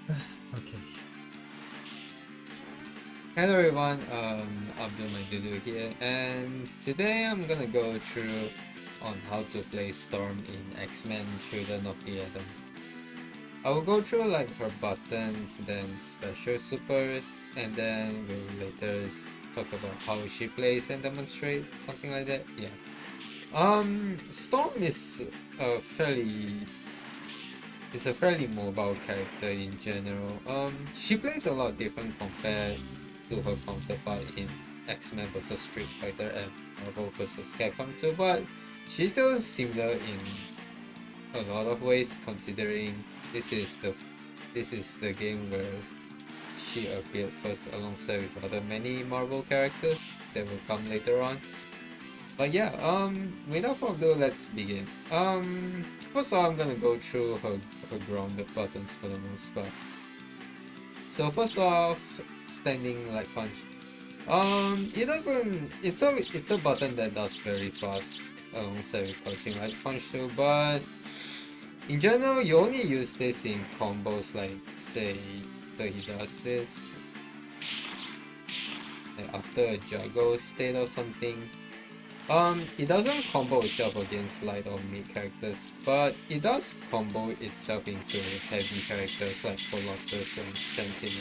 Okay. Hello everyone, Abdul Dudu here, and today I'm gonna go through on how to play Storm in Xmen Children of the Atom. I will go through like her buttons, then special supers, and then we'll later talk about how she plays and demonstrate something like that. Yeah. Storm is a fairly is a fairly mobile character in general. She plays a lot different compared to her counterpart in X-Men vs Street Fighter and Marvel vs Capcom 2, but she's still similar in a lot of ways, considering this is the this is the game where she appeared first alongside with other many Marvel characters that will come later on. But yeah, without further ado, let's begin. First of all, I'm gonna go through her grounded buttons for the most part. So first off, standing like punch. It doesn't. It's a button that does very fast alongside with crouching like punch too. But in general, you only use this in combos like say after he does this, like after a juggle state or something. It doesn't combo itself against light or mid characters, but it does combo itself into heavy characters like Colossus and Sentinel.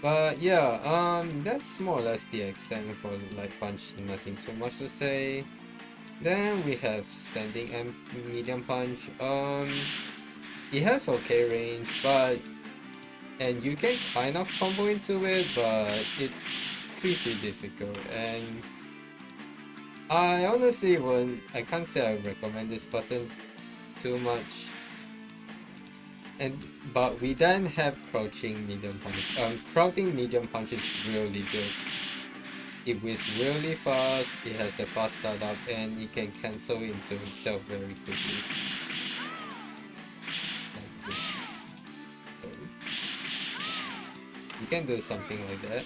But yeah, that's more or less the extent for Light Punch, nothing too much to say. Then we have Standing and Medium Punch. It has okay range, and you can kind of combo into it, but it's pretty difficult. And I honestly I can't say I recommend this button too much. But we then have crouching medium punch. Crouching medium punch is really good. It whizzes really fast, it has a fast startup, and it can cancel into itself very quickly. Like this. So you can do something like that.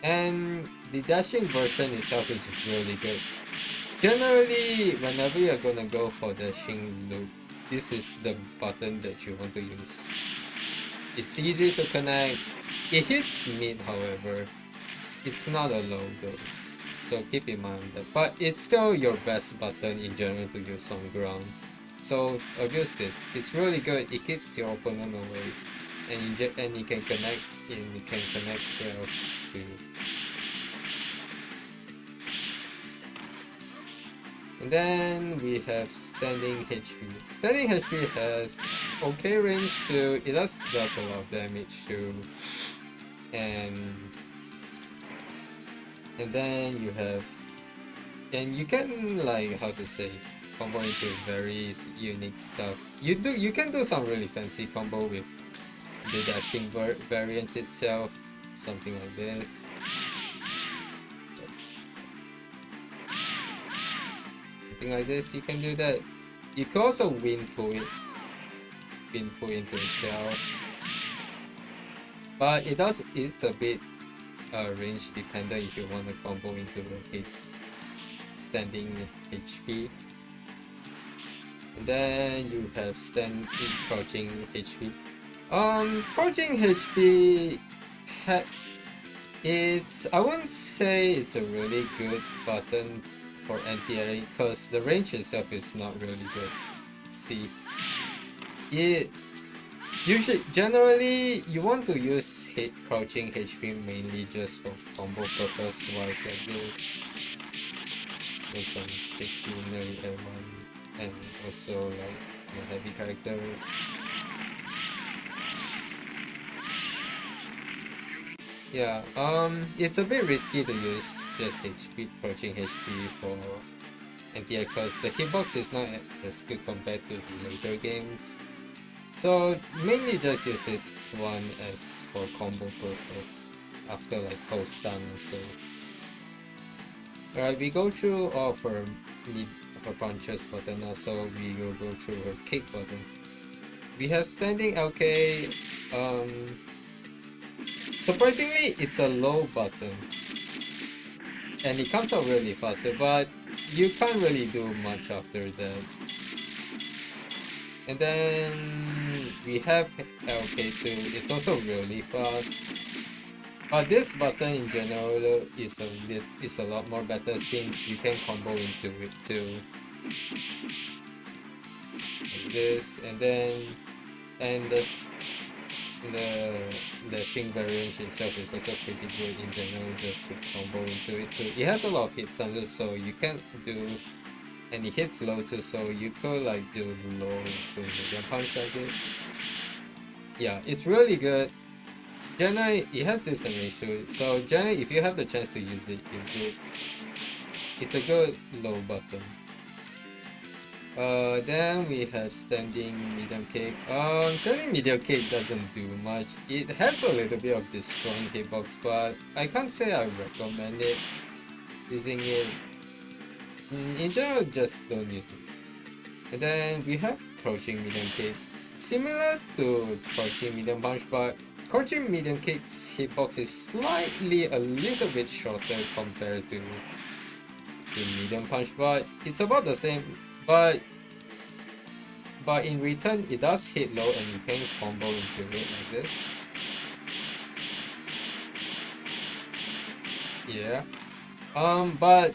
And the dashing version itself is really good. Generally, whenever you're gonna go for dashing loop, this is the button that you want to use. It's easy to connect. It hits mid, however. It's not a low though, so keep in mind that. But it's still your best button in general to use on ground. So abuse this. It's really good. It keeps your opponent away, and you can connect. And you can connect self to you. And then we have Standing HP. Standing HP has okay range too. It does a lot of damage too. And then you have, and you can like how to say combo into very unique stuff. You can do some really fancy combo with the dashing variants itself, something like this. Like this, you can do that. You can also wind pull into itself, but it's a bit range dependent if you want to combo into the standing HP. And then you have crouching HP. Crouching HP I wouldn't say it's a really good button for anti-air because the range itself is not really good. See, generally you want to use crouching HP mainly just for combo purpose wise like this. With some chicken everyone and also like more heavy characters. Yeah, it's a bit risky to use just crouching HP for anti-air because the hitbox is not as good compared to the later games. So mainly just use this one as for combo purpose after like post stun or so. Alright, we go through all of her punches button, also we will go through her kick buttons. We have standing LK. Surprisingly, it's a low button and it comes out really fast, but you can't really do much after that. And then we have LK2. It's also really fast. But this button in general is a lot more better since you can combo into it too. Like this, and then and the the Shin variant itself is also pretty good in general, just to combo into it too. It has a lot of hits on it, so you can do, and it hits low too, so you could like do low to medium punch like this. Yeah, it's really good. Generally, it has this ratio, so generally if you have the chance to use it, use it. It's a good low button. Then we have standing medium kick. Standing medium kick doesn't do much. It has a little bit of destroying hitbox, but I can't say I recommend it. Using it. In general, just don't use it. And then we have crouching medium kick. Similar to crouching medium punch, but crouching medium kick's hitbox is slightly a little bit shorter compared to medium punch, but it's about the same. But in return, it does hit low and you can combo into it like this. Yeah. But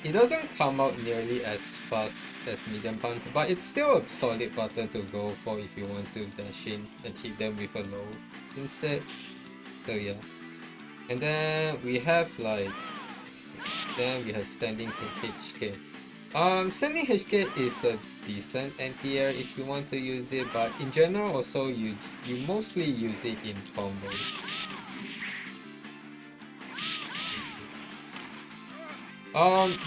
it doesn't come out nearly as fast as medium punch, but it's still a solid button to go for if you want to dash in and hit them with a low instead. So yeah. And then we have standing HK. Standing HK is a decent anti-air if you want to use it, but in general also you mostly use it in combos.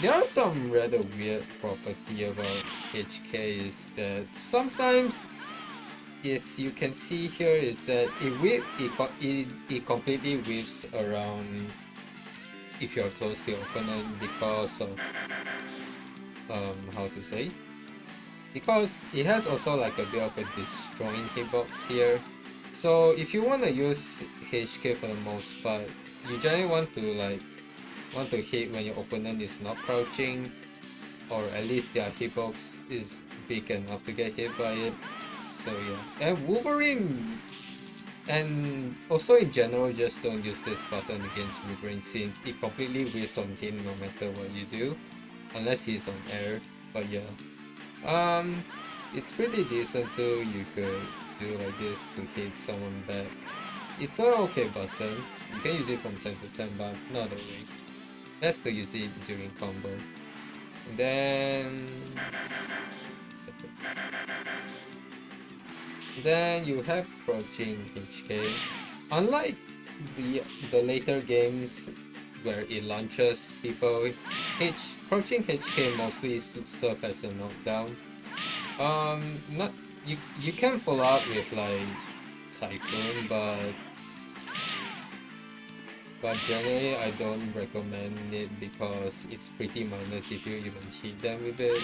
There are some rather weird property about HK is that sometimes, as you can see here, is that it completely whips around if you're close to your opponent because of how to say, because it has also like a bit of a destroying hitbox here. So if you want to use HK for the most part, you generally want to hit when your opponent is not crouching, or at least their hitbox is big enough to get hit by it. So yeah, and Wolverine, and also in general, just don't use this button against Wolverine since it completely whiffs on him no matter what you do, unless he's on air. But yeah, it's pretty decent too. You could do like this to hit someone back. It's an okay button. You can use it from time to time, but not always. Best to use it during combo. And then you have crouching HK. Unlike the later games where it launches people, crouching HK mostly serve as a knockdown. Not you can follow up with like Typhoon, but generally I don't recommend it because it's pretty minus if you even hit them with it.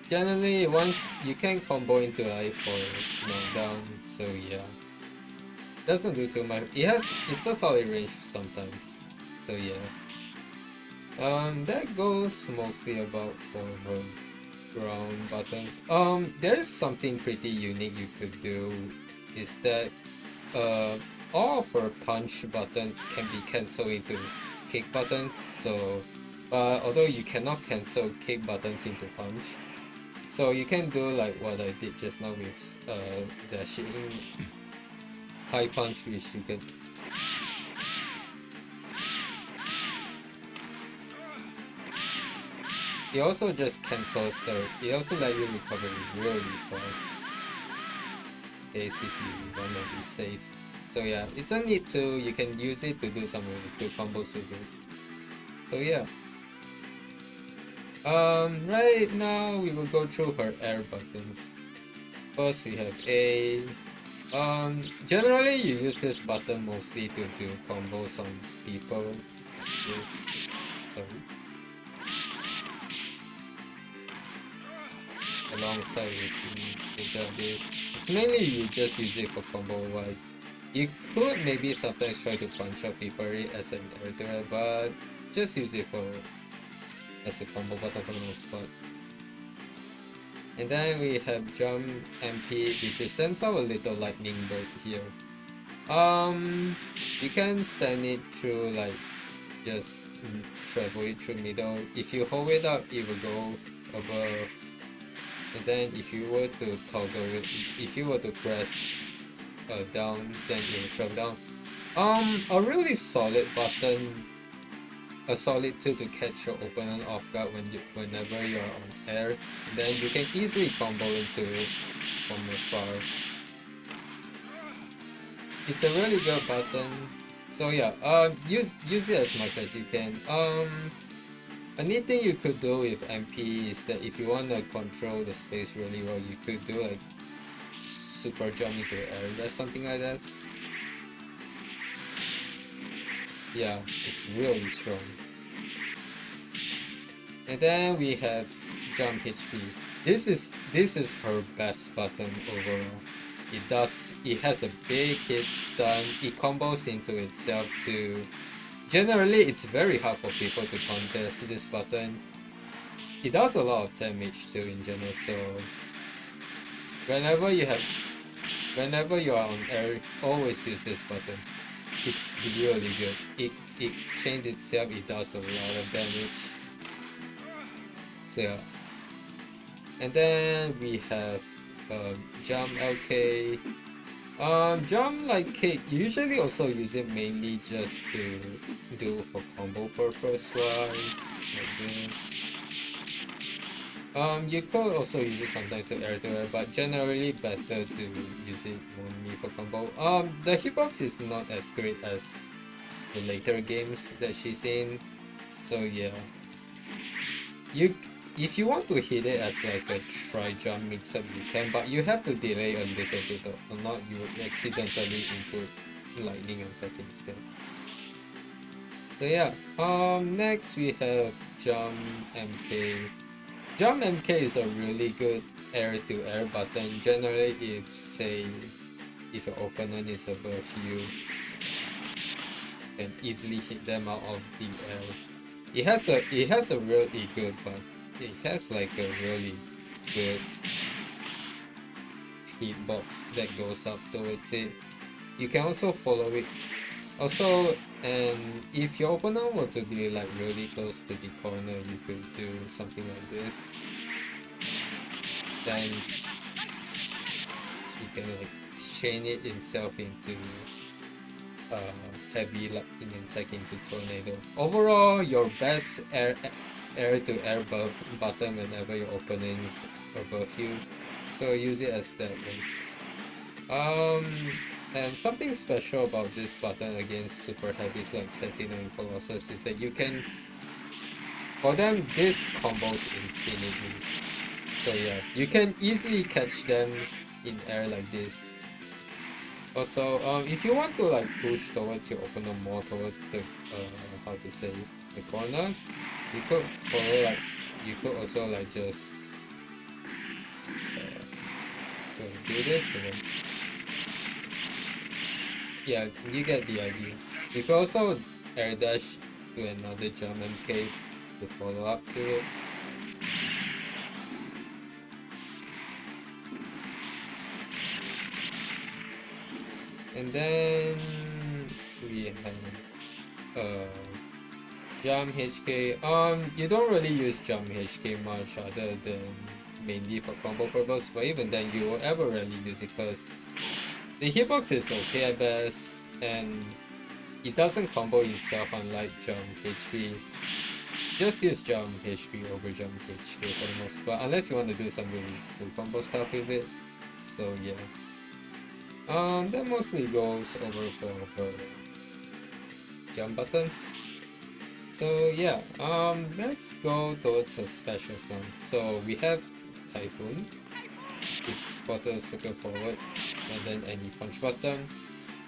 Generally, once you can combo into life for knockdown, so yeah. Doesn't do too much. It's a solid range sometimes. So yeah. That goes mostly about for ground buttons. There is something pretty unique you could do, is that all of our punch buttons can be cancelled into kick buttons. So, although you cannot cancel kick buttons into punch, so you can do like what I did just now with dashing high punch, which you can. It also just cancels it also let you recover really fast in case if you wanna be safe. So yeah, it's a neat tool. You can use it to do some really cool combos with it. So yeah. Right now we will go through her air buttons. First we have A. Generally you use this button mostly to do combos on people. Sorry. Alongside with this. It's mainly you just use it for combo wise. You could maybe sometimes try to punch up people as an air threat, but just use it for as a combo button for the most part. And then we have jump MP, which sends out a little lightning bolt here. You can send it through like just travel it through middle. If you hold it up, it will go above. And then if you were to toggle it, if you were to press down, then it will travel down. A really solid button, a solid tool to catch your opponent off guard whenever you're on air. Then you can easily combo into it from afar. It's a really good button. So yeah, use it as much as you can. A neat thing you could do with MP is that if you want to control the space really well, you could do like super jump into the air or something like that. Yeah, it's really strong. And then we have jump HP. This is her best button overall. It has a big hit stun. It combos into itself too. Generally, it's very hard for people to contest this button. It does a lot of damage too in general. So whenever you are on air, always use this button. It's really good. It changes itself. It does a lot of damage. So yeah. And then we have jump LK. Jump like kick, usually also use it mainly just to do for combo purpose wise, like this. You could also use it sometimes to air to air, but generally better to use it only for combo. The hitbox is not as great as the later games that she's in, so yeah. If you want to hit it as like a tri-jump mix-up, you can, but you have to delay a little bit, or not you would accidentally input lightning attack instead. So yeah, next we have Jump MK. Jump MK is a really good air-to-air button. Generally, if your opponent is above you, can easily hit them out of the air. It has a really good button. It has like a really good hitbox that goes up towards it. You can also follow it. Also, and if your opponent were to be like really close to the corner, you could do something like this. Then you can like chain it itself into heavy lightning attack into tornado. Overall, your best air-to-air button whenever your opponent is above you, so use it as that way. And something special about this button against super heavies like Sentinel and Colossus is that you can, for them, this combos infinitely. So yeah, you can easily catch them in air like this. Also, if you want to like push towards your opponent more towards the how to say, the corner, you could follow like, you could also like just do this and then, yeah, you get the idea. You could also air dash to another jump MK to follow up to it. And then we have jump HK. You don't really use jump HK much other than mainly for combo purpose, but even then you will ever really use it because the hitbox is okay at best and it doesn't combo itself unlike jump HP. Just use jump HP over jump HK for the most part, unless you want to do some really cool combo stuff with it. So yeah. That mostly goes over for her jump buttons. So yeah, let's go towards her specials now. So we have Typhoon. It's quarter circle forward, and then any punch button.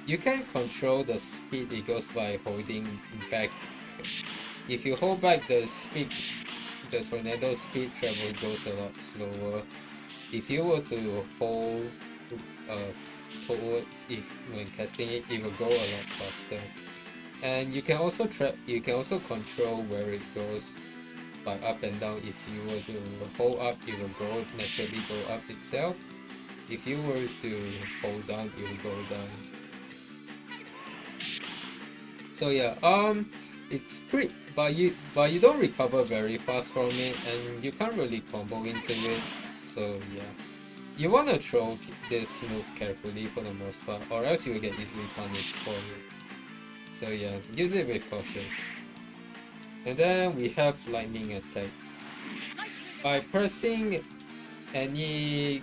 You can control the speed it goes by holding back. If you hold back the speed, the tornado speed travel goes a lot slower. If you were to hold towards it when casting it, it will go a lot faster. And you can also control where it goes by up and down. If you were to hold up, it will go naturally go up itself. If you were to hold down, it will go down. So yeah, it's pretty, but you don't recover very fast from it, and you can't really combo into it. So yeah, you wanna throw this move carefully for the most part, or else you will get easily punished for it. So yeah, use it with cautious. And then we have lightning attack. By pressing any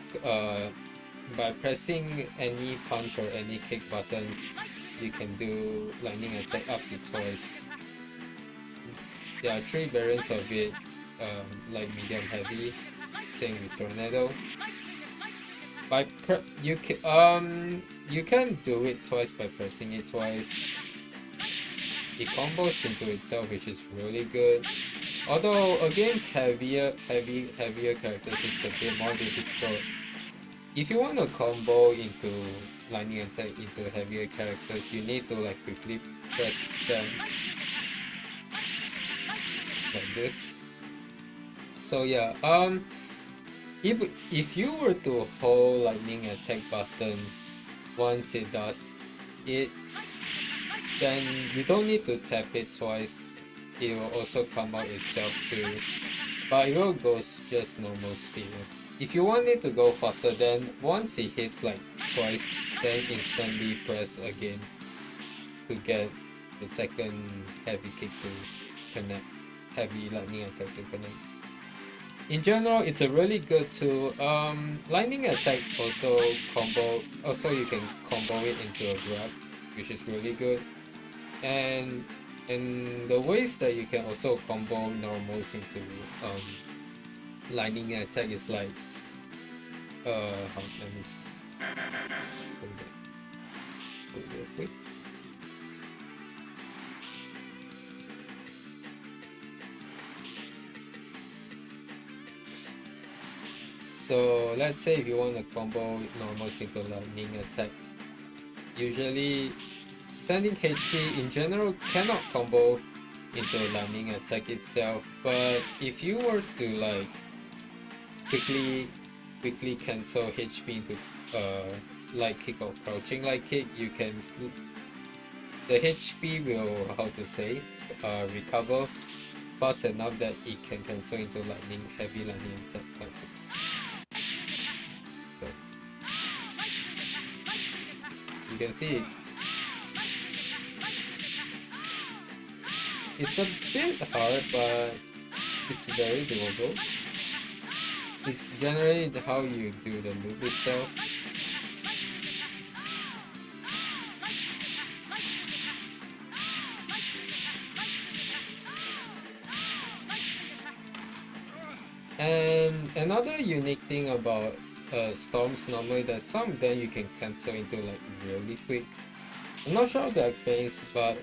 punch or any kick buttons, you can do lightning attack up to twice. There are 3 variants of it, like medium heavy, same with tornado. You can do it twice by pressing it twice. It combos into itself, which is really good. Although against heavier characters, it's a bit more difficult. If you want to combo into lightning attack into heavier characters, you need to like quickly press them like this. So yeah, if you were to hold lightning attack button once it does it, then you don't need to tap it twice. It will also come out itself too, but it will go just normal speed. If you want it to go faster, then once it hits like twice, then instantly press again to get the second heavy kick to connect, heavy lightning attack to connect. In general, it's a really good tool. Lightning attack also you can combo it into a grab, which is really good. And the ways that you can also combo normals into lightning attack is like let me see. Real quick. So let's say if you want to combo normals into lightning attack, usually standing HP in general cannot combo into lightning attack itself, but if you were to like quickly cancel HP into light kick or crouching light kick, you can, the HP will, how to say, recover fast enough that it can cancel into heavy lightning attack like this. So you can see it's a bit hard, but it's very doable. It's generally how you do the loop itself. And another unique thing about storms, normally that some of them you can cancel into like really quick. I'm not sure how to explain this, but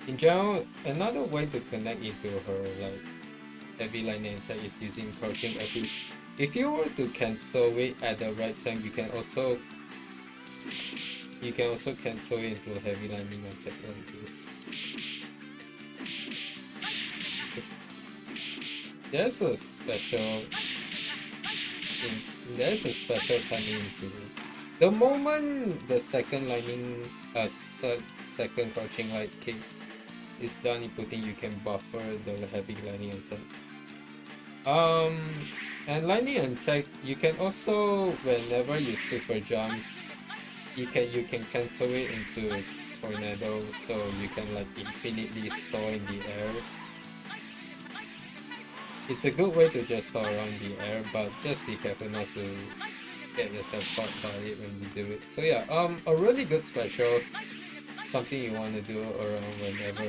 in general, another way to connect into her like heavy lightning attack is using crouching epi. If you were to cancel it at the right time, you can also cancel it into heavy lightning attack like this. There's a special timing to it. The moment the second second crouching light kick is done inputting, you can buffer the heavy lightning attack. And lightning attack, you can also, whenever you super jump, you can cancel it into tornado, so you can like infinitely store in the air. It's a good way to just store around the air, but just be careful not to get yourself caught by it when you do it. So yeah, a really good special, something you want to do around whenever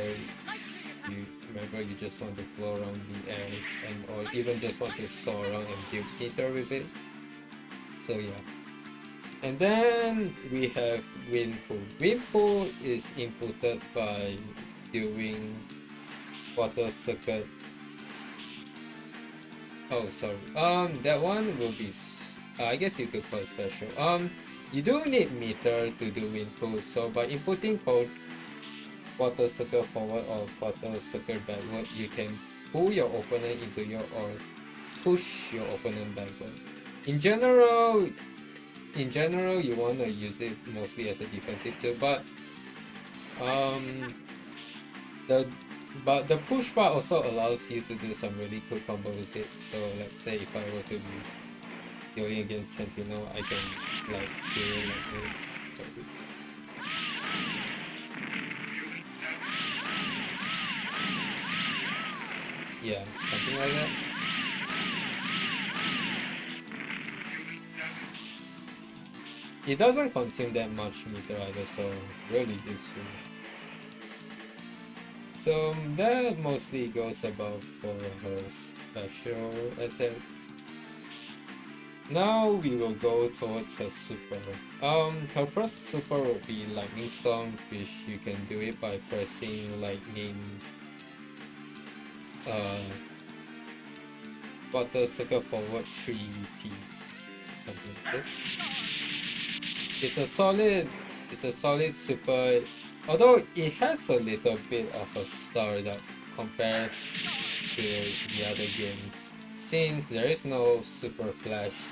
you just want to flow around the air, and or even just want to store around and build meter with it. So yeah. And then we have wind pool. Wind pool is inputted by doing water circuit. Oh, sorry. That one will be, I guess you could call it special. You do need meter to do wind pool. So by inputting code water circle forward or water circle backward, you can pull your opponent into your or push your opponent backward. In general, you want to use it mostly as a defensive tool, but the push part also allows you to do some really cool combos with it. So let's say if I were to be going against Sentinel, I can like do it like this. So yeah, something like that. It doesn't consume that much meter either, so really useful. So that mostly goes above for her special attack. Now we will go towards her super. Her first super will be Lightning Storm, which you can do it by pressing lightning butter circle forward 3p, something like this. It's a solid super, although it has a little bit of a startup compared to the other games, since there is no super flash.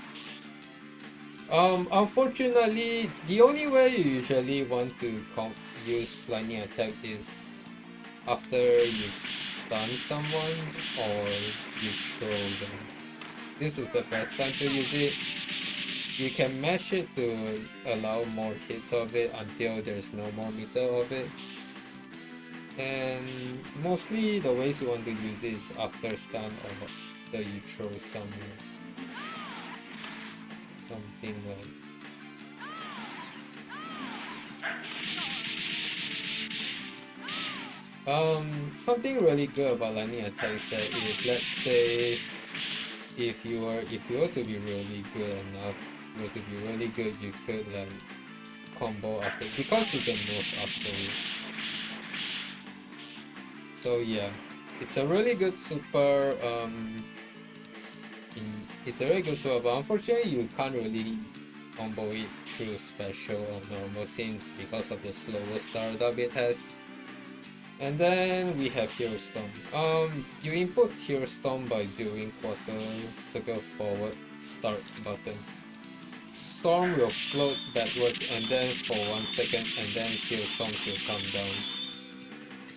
Unfortunately, the only way you usually want to use lightning attack is after you stun someone or you throw them. This is the best time to use it. You can mash it to allow more hits of it until there's no more meter of it. And mostly the ways you want to use it is after stun or after you throw something like this. Something really good about lightning attack is that if let's say if you were to be really good enough, you could like combo after, because you can move after it. So yeah, it's a really good super. It's a really good super, but unfortunately you can't really combo it through special or normal since because of the slower startup it has. And then we have Hero Storm. You input Hero Storm by doing quarter circle forward start button. Storm will float backwards and then for 1 second, and then Hailstorms will come down.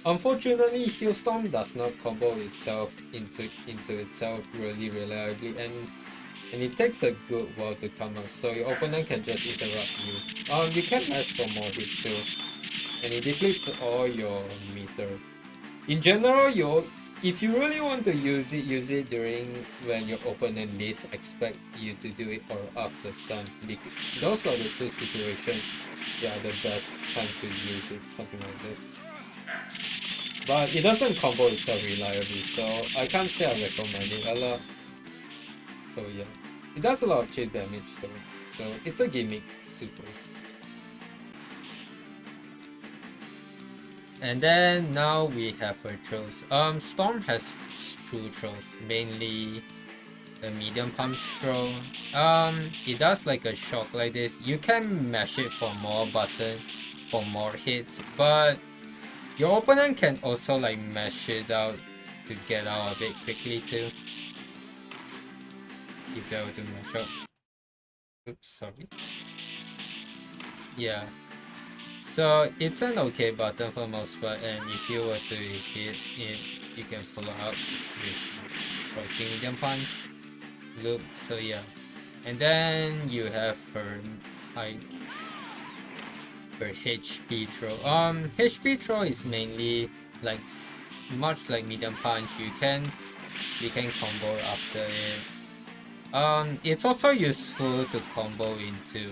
Unfortunately, Hailstorm does not combo itself into itself really reliably, and it takes a good while to come out, so your opponent can just interrupt you. You can mash for more hits too, and it depletes all your meter. In general, if you really want to use it during when your opponent least expect you to do it, or after stun. Those are the two situations. Yeah, the best time to use it, something like this. But it doesn't combo itself reliably, so I can't say I recommend it a lot. So yeah, it does a lot of cheat damage though, so it's a gimmick super. And then now we have her throws. Storm has two throws, mainly the medium punch throw. It does like a shock like this. You can mash it for more button, for more hits, but your opponent can also like mash it out to get out of it quickly too. If they were to mash up. Oops, sorry. Yeah. So it's an okay button for most part, and if you were to hit it, you can follow up with approaching medium punch loop. So yeah, and then you have her HP throw. HP throw is mainly like much like medium punch. You can combo after it. It's also useful to combo into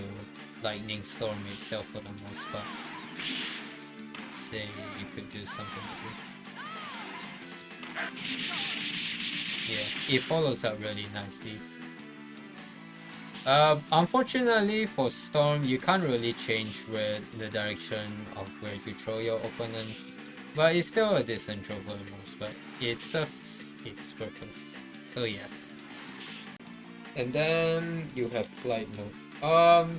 Lightning Storm itself for the most part. Say you could do something like this. Yeah, it follows up really nicely. Unfortunately for Storm, you can't really change the direction of where you throw your opponents, but it's still a decent throw for the most part. It serves its purpose. So yeah. And then you have Flight Mode.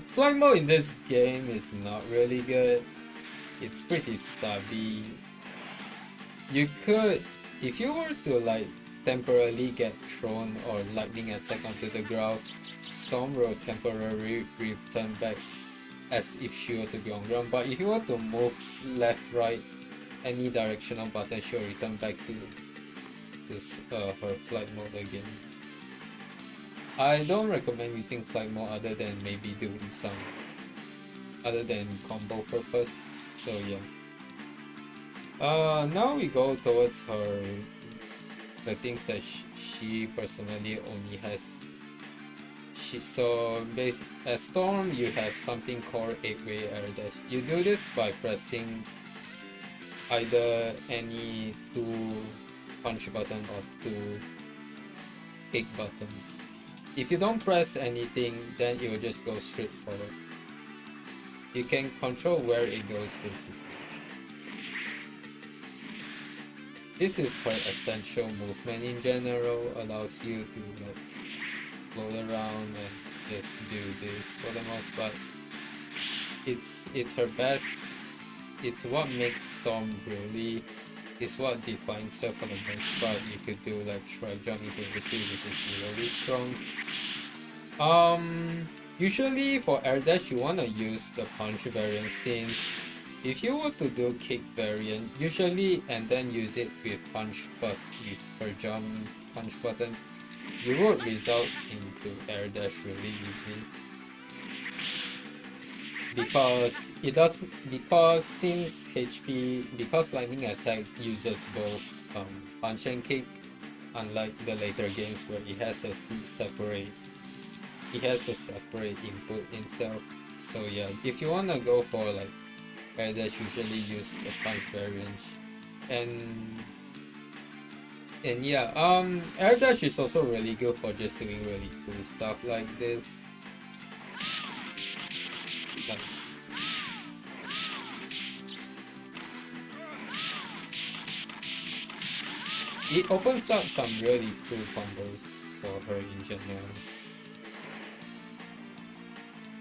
Flight mode in this game is not really good. It's pretty stubby. You could, if you were to like temporarily get thrown or lightning attack onto the ground, Storm will temporarily return back as if she were to be on ground. But if you were to move left, right, any directional button, she'll return back to her flight mode again. I don't recommend using flight mode other than maybe doing some other than combo purpose. So yeah. Now we go towards the things that she personally only has. As Storm, you have something called 8-way air dash. You do this by pressing either any 2 punch button or 2 kick buttons. If you don't press anything, then it will just go straight forward. You can control where it goes basically. This is her essential movement in general, allows you to like float around and just do this for the most part. It's her best. It's what makes Storm really. It's what defines her for the most part. You could do like try jumping to industry, which is really strong. Usually for air dash you wanna use the punch variant, since if you were to do kick variant usually and then use it with punch but with her jump punch buttons, you would result into air dash really easily. Because lightning attack uses both punch and kick, unlike the later games where it has a separate input itself. So yeah, if you wanna go for like air dash, usually use the punch variant. And yeah, air dash is also really good for just doing really cool stuff like this. Like, it opens up some really cool combos for her in general.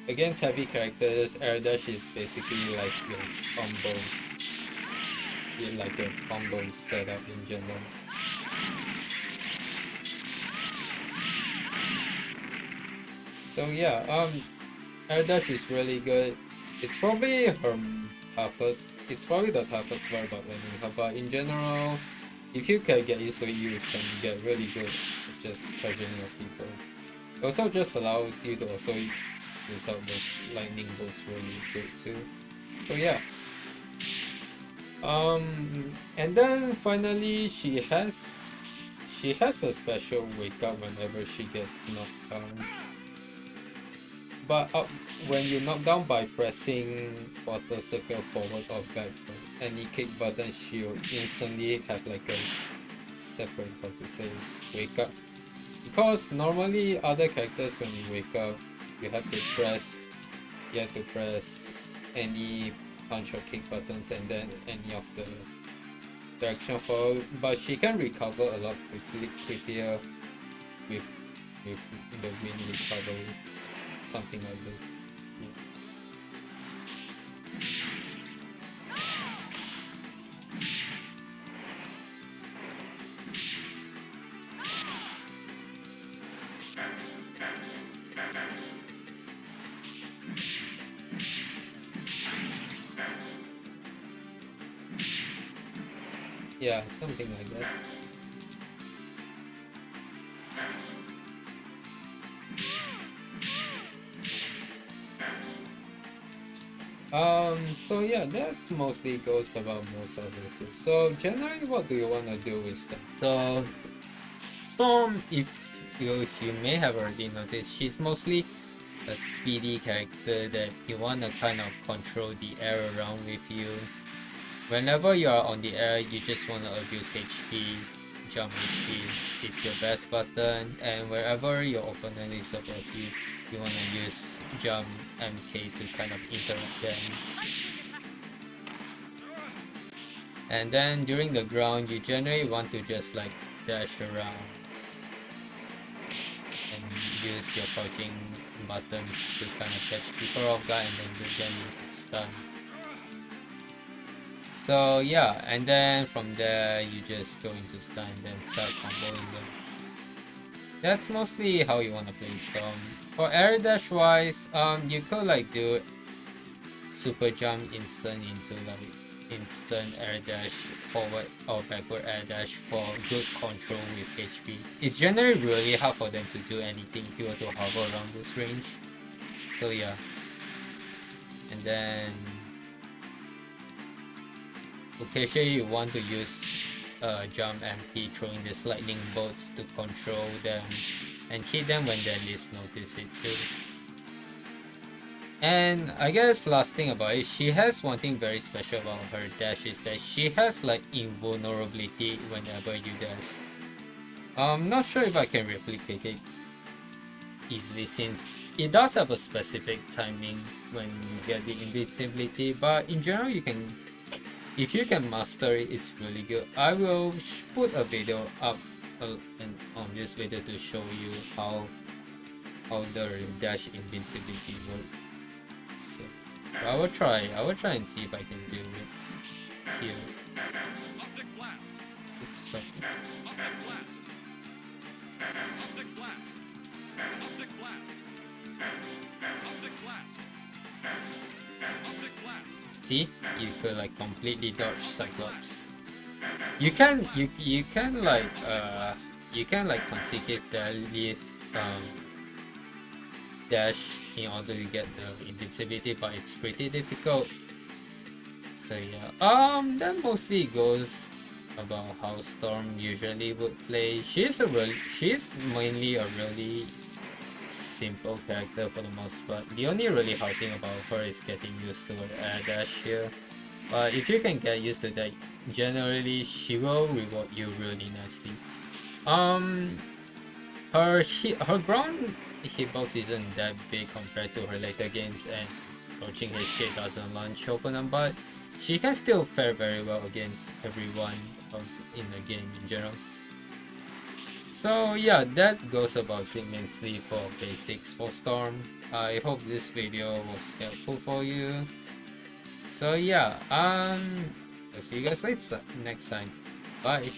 Against heavy characters, air dash is basically like your combo, setup in general. So yeah, air dash is really good. It's probably her toughest. It's probably the toughest part about learning her, but in general, if you can get used to it, you can get really good at just pressuring your people. It also just allows you to also use out those lightning bolts really good too. So yeah. And then finally she has a special wake up whenever she gets knocked down. But when you knock down by pressing quarter circle forward or back, any kick button, she'll instantly have like a separate, how to say, wake up. Because normally other characters, when you wake up, you have to press any punch or kick buttons and then any of the direction forward. But she can recover a lot quicker with the wind recovery. Something like this. Yeah, something like that. So yeah, that's mostly goes about most of it too. So generally, what do you want to do with Storm? So Storm, if you may have already noticed, she's mostly a speedy character that you want to kind of control the air around with you. Whenever you are on the air, you just want to abuse HP, jump HP. It's your best button, and wherever your opponent is above you, you want to use jump and K to kind of interrupt them. And then during the ground, you generally want to just like dash around and use your crouching buttons to kind of catch people off guard and then get them stunned. So yeah, and then from there you just go into stun and then start comboing them. That's mostly how you want to play Storm. For air dash wise, you could like do super jump instant into like instant air dash forward or backward air dash for good control with HP. It's generally really hard for them to do anything if you were to hover around this range. So yeah. And then occasionally you want to use jump MP throwing these lightning bolts to control them and hit them when they least notice it too. And I guess last thing about it, she has one thing very special about her dash is that she has like invulnerability whenever you dash. I'm not sure if I can replicate it easily since it does have a specific timing when you get the invincibility, but in general you can, if you can master it, it's really good. I will put a video up on this video to show you how the dash invincibility works. So I will try and see if I can do it here. Oops, sorry. See, you could like completely dodge Cyclops. You can like consecutively dash in order to get the invincibility, but it's pretty difficult. So yeah, that mostly goes about how Storm usually would play. She's mainly a really simple character for the most part. The only really hard thing about her is getting used to her air dash here. But if you can get used to that, generally she will reward you really nicely. Her ground hitbox isn't that big compared to her later games, and approaching HK doesn't launch opponent, but she can still fare very well against everyone else in the game in general. So yeah, that goes about it mainly for basics for Storm. I hope this video was helpful for you. So yeah, I'll see you guys later next time. Bye.